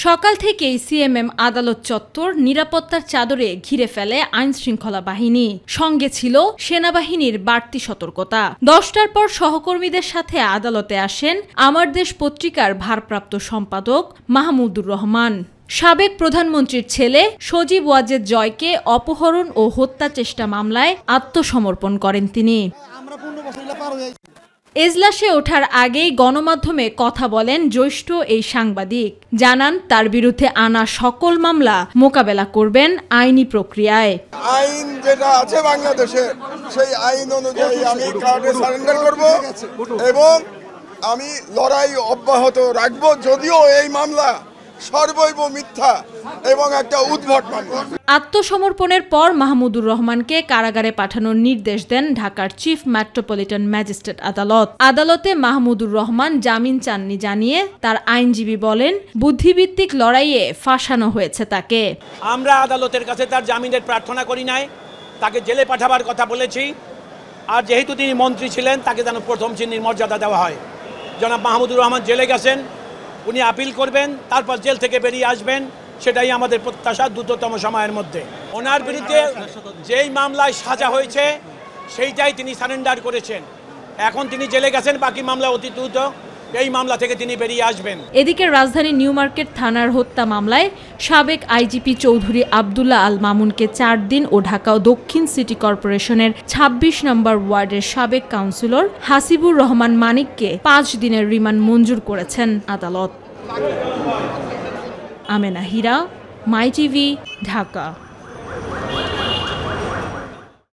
সকাল থেকেই সিএমএম আদালত চত্বর নিরাপত্তার চাদরে ঘিরে ফেলে আইনশৃঙ্খলা বাহিনী। সঙ্গে ছিল সেনাবাহিনীর বাড়তি সতর্কতা। 10টার পর সহকর্মীদের সাথে আদালতে আসেন আমার দেশ পত্রিকার ভারপ্রাপ্ত সম্পাদক মাহমুদুর রহমান। সাবেক প্রধানমন্ত্রীর ছেলে সজীব ওয়াজেদ জয়কে অপহরণ ও হত্যা চেষ্টা মামলায় আত্মসমর্পণ করেন তিনি। এজলাসে ওঠার আগেই গণমাধ্যমে কথা বলেন জ্যেষ্ঠ এই সাংবাদিক। জানান তার বিরুদ্ধে আনা সকল মামলা মোকাবেলা করবেন আইনি প্রক্রিয়ায়। আইন যেটা আছে বাংলাদেশে সেই আইন অনুযায়ী আমি কার্ডে সারেন্ডার করব এবং আমি লড়াই অব্যাহত রাখব, যদিও এই মামলা সর্বৈব মিথ্যা এবং একটা উদ্ভট মামলা। আত্মসমর্পণের পর মাহমুদুর রহমানকে কারাগারে পাঠানোর নির্দেশ দেন ঢাকার চিফ মেট্রোপলিটন ম্যাজিস্ট্রেট আদালত। আদালতে মাহমুদুর রহমান জামিন চাননি জানিয়ে তার আইনজীবী বলেন, বুদ্ধিভিত্তিক লড়াইয়ে ফাঁসানো হয়েছে তাকে। আমরা আদালতের কাছে তার জামিনের প্রার্থনা করি নাই, তাকে জেলে পাঠাবার কথা বলেছি। আর যেহেতু তিনি মন্ত্রী ছিলেন, তাকে যেন প্রথম শ্রেণীর মর্যাদা দেওয়া হয়। জনাব মাহমুদুর রহমান জেলে গেছেন, উনি আপিল করবেন, তারপর জেল থেকে বেরিয়ে আসবেন, সেটাই আমাদের প্রত্যাশা দ্রুততম সময়ের মধ্যে। ওনার বিরুদ্ধে যেই মামলায় সাজা হয়েছে সেইটাই তিনি সারেন্ডার করেছেন। এখন তিনি জেলে গেছেন, বাকি মামলা অতি দ্রুত এই মামলা থেকে তিনি বেরিয়ে আসবেন। এদিকে রাজধানী নিউ মার্কেট থানার হত্যা মামলায় সাবেক আইজিপি চৌধুরী আবদুল্লাহ আল মামুনকে 4 দিন ও ঢাকা দক্ষিণ সিটি কর্পোরেশনের 26 নম্বর ওয়ার্ডের সাবেক কাউন্সিলর হাসিবুর রহমান মানিককে 5 দিনের রিমান্ড মঞ্জুর করেছেন আদালত। আমেনা হীরা, মাই টিভি, ঢাকা।